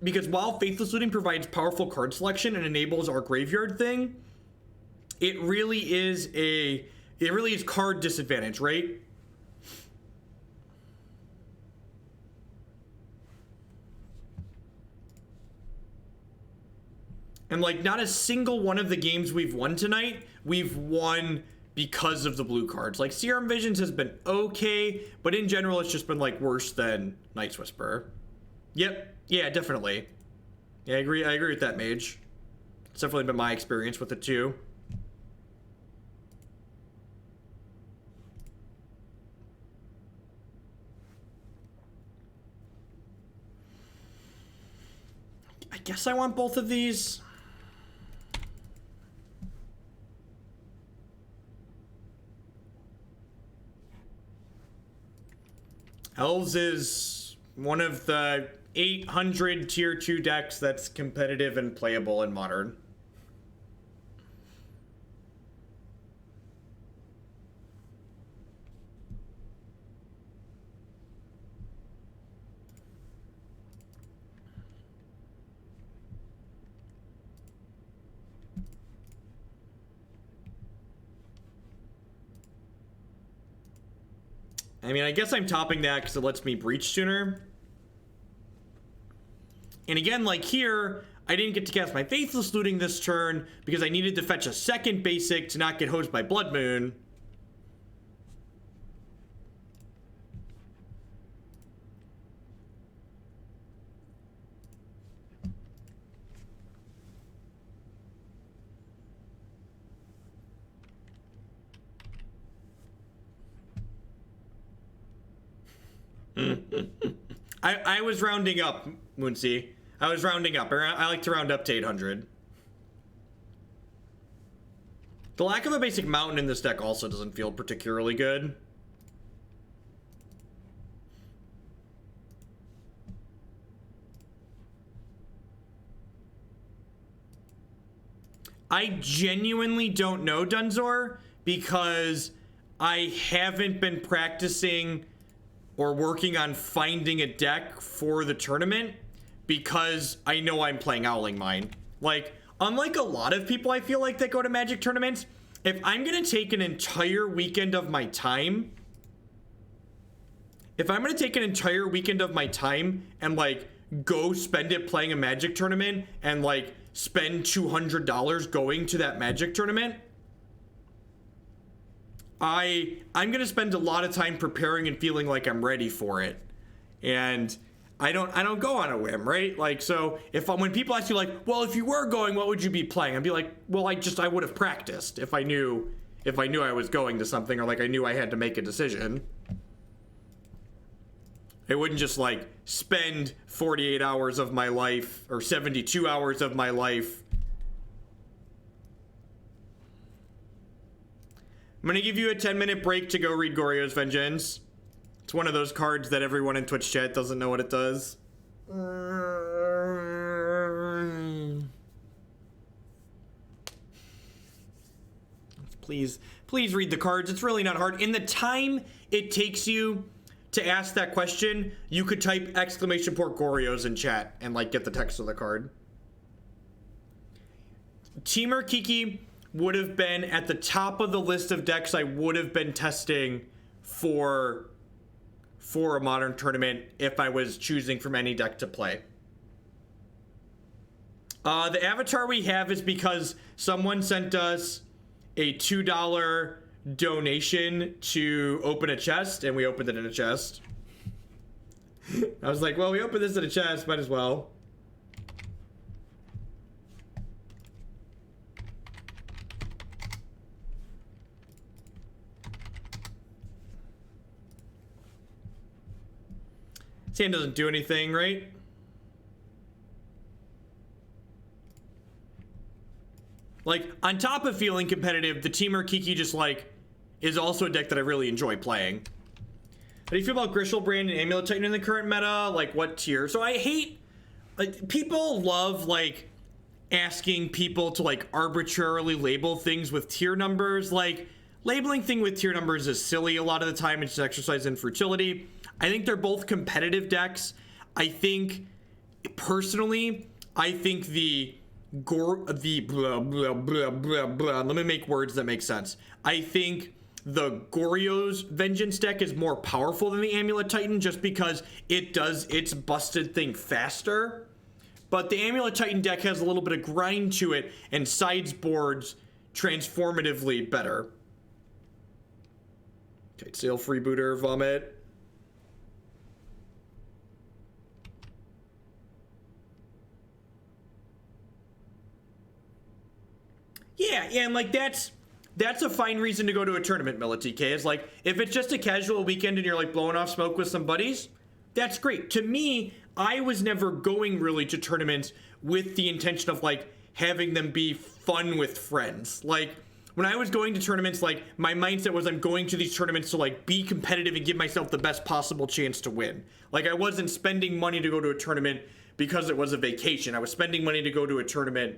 Because while Faithless Looting provides powerful card selection and enables our graveyard thing, it really is card disadvantage, right? And like, not a single one of the games we've won tonight, we've won because of the blue cards. Like, Serum Visions has been okay, but in general, it's just been like worse than Knight's Whisper. Yep. Yeah, definitely. Yeah, I agree with that, Mage. It's definitely been my experience with it too. I guess I want both of these. Elves is one of the 800 tier 2 decks that's competitive and playable in Modern. I mean, I guess I'm topping that because it lets me breach sooner. And again, like here, I didn't get to cast my Faithless Looting this turn because I needed to fetch a second basic to not get hosed by Blood Moon. I was rounding up, Moonsea. I was rounding up. I like to round up to 800. The lack of a basic mountain in this deck also doesn't feel particularly good. I genuinely don't know, Dunzor, because I haven't been practicing or working on finding a deck for the tournament because I know I'm playing Owling Mine. Like, unlike a lot of people I feel like that go to Magic tournaments, if I'm gonna take an entire weekend of my time, and like go spend it playing a Magic tournament and like spend $200 going to that Magic tournament, I'm gonna spend a lot of time preparing and feeling like I'm ready for it, and I don't go on a whim, right? Like, so when people ask you like, well, if you were going, what would you be playing? I'd be like, well, I would have practiced if I knew I was going to something, or like I knew I had to make a decision. I wouldn't just like spend 48 hours of my life or 72 hours of my life. I'm gonna give you a 10-minute break to go read Goryo's Vengeance. It's one of those cards that everyone in Twitch chat doesn't know what it does. Please read the cards. It's really not hard. In the time it takes you to ask that question, you could type !Goryos in chat and like get the text of the card. Temur Kiki would have been at the top of the list of decks I would have been testing for a Modern tournament if I was choosing from any deck to play. The avatar we have is because someone sent us a $2 donation to open a chest, and we opened it in a chest. I was like, well, we opened this in a chest, might as well. This hand doesn't do anything, right? Like, on top of feeling competitive, the Temur Kiki just, like, is also a deck that I really enjoy playing. How do you feel about Grishoalbrand and Amulet Titan in the current meta? Like, what tier? So I hate, like, people love, like, asking people to like arbitrarily label things with tier numbers. Like, labeling thing with tier numbers is silly a lot of the time. It's just exercise in futility. I think they're both competitive decks. I think, personally, I think let me make words that make sense. I think the Goryo's Vengeance deck is more powerful than the Amulet Titan just because it does its busted thing faster. But the Amulet Titan deck has a little bit of grind to it and sideboards transformatively better. Okay, Sail Freebooter, Vomit. Yeah, and like that's a fine reason to go to a tournament, MilliTK. Is like, if it's just a casual weekend and you're like blowing off smoke with some buddies, that's great. To me, I was never going really to tournaments with the intention of like having them be fun with friends. Like, when I was going to tournaments, like, my mindset was I'm going to these tournaments to like be competitive and give myself the best possible chance to win. Like, I wasn't spending money to go to a tournament because it was a vacation. I was spending money to go to a tournament.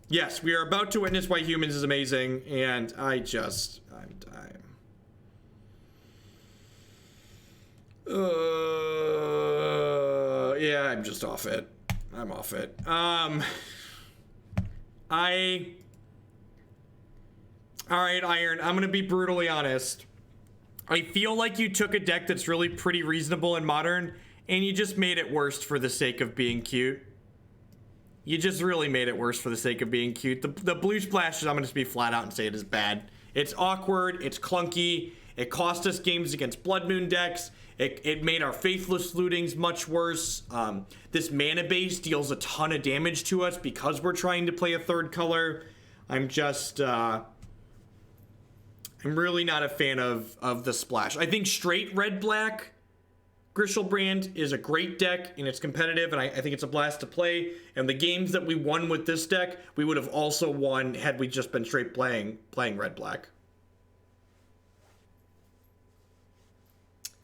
Yes, we are about to witness why humans is amazing, and I'm yeah, I'm just off it. I'm off it. All right, Iron, I'm gonna be brutally honest. I feel like you took a deck that's really pretty reasonable and modern, and you just made it worse for the sake of being cute. You just really made it worse for the sake of being cute. The blue splash, I'm gonna just be flat out and say it is bad. It's awkward, it's clunky, it cost us games against Blood Moon decks, it made our Faithless Lootings much worse. This mana base deals a ton of damage to us because we're trying to play a third color. I'm just, I'm really not a fan of the splash. I think straight red-black Grishoalbrand is a great deck, and it's competitive, and I think it's a blast to play. And the games that we won with this deck, we would have also won had we just been straight playing red-black.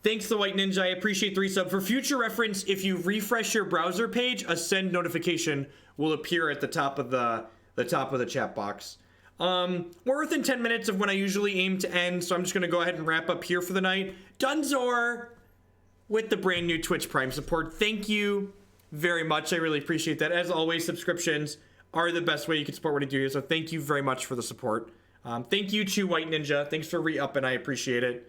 Thanks, the White Ninja. I appreciate the resub. For future reference, if you refresh your browser page, a send notification will appear at the top of the chat box. We're within 10 minutes of when I usually aim to end, so I'm just going to go ahead and wrap up here for the night. Dunzor with the brand new Twitch Prime support. Thank you very much. I really appreciate that. As always, subscriptions are the best way you can support what I do here, so thank you very much for the support. Thank you to White Ninja. Thanks for re-upping. I appreciate it.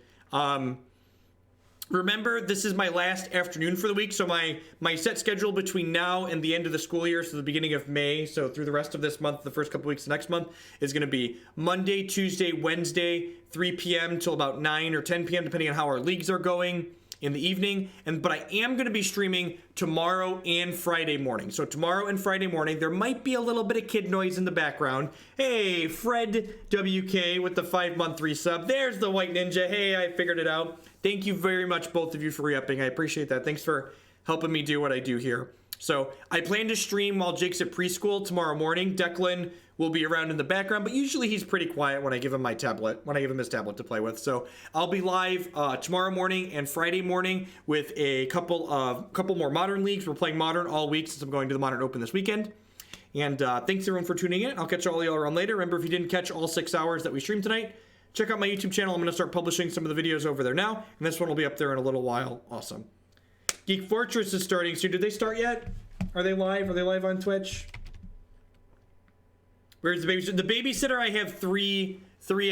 Remember, this is my last afternoon for the week, so my set schedule between now and the end of the school year, so the beginning of May, so through the rest of this month, the first couple weeks of next month, is going to be Monday, Tuesday, Wednesday, 3 p.m. till about 9 or 10 p.m., depending on how our leagues are going in the evening. But I am going to be streaming tomorrow and Friday morning. So tomorrow and Friday morning, there might be a little bit of kid noise in the background. Hey, Fred WK with the 5-month resub. There's the White Ninja. Hey, I figured it out. Thank you very much, both of you, for re-upping. I appreciate that. Thanks for helping me do what I do here. So I plan to stream while Jake's at preschool tomorrow morning. Declan will be around in the background, but usually he's pretty quiet when I give him my tablet, when I give him his tablet to play with. So I'll be live tomorrow morning and Friday morning with a couple more Modern leagues. We're playing Modern all week since I'm going to the Modern Open this weekend. And thanks everyone for tuning in. I'll catch all y'all around later. Remember, if you didn't catch all 6 hours that we streamed tonight, check out my YouTube channel. I'm going to start publishing some of the videos over there now, and this one will be up there in a little while. Awesome. Geek Fortress is starting soon. Did they start yet? Are they live? Are they live on Twitch? Where's the babysitter? The babysitter, I have three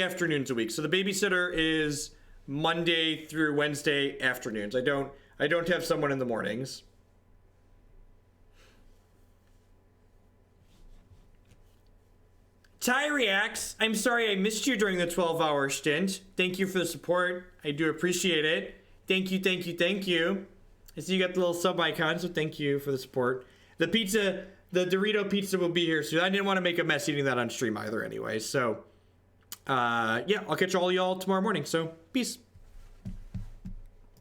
afternoons a week. So the babysitter is Monday through Wednesday afternoons. I don't have someone in the mornings. Tyreax, I'm sorry I missed you during the 12-hour stint. Thank you for the support. I do appreciate it. Thank you, thank you, thank you. I see you got the little sub icon, so thank you for the support. The pizza, the Dorito pizza will be here soon. I didn't want to make a mess eating that on stream either anyway. So, yeah, I'll catch all y'all tomorrow morning. So, peace.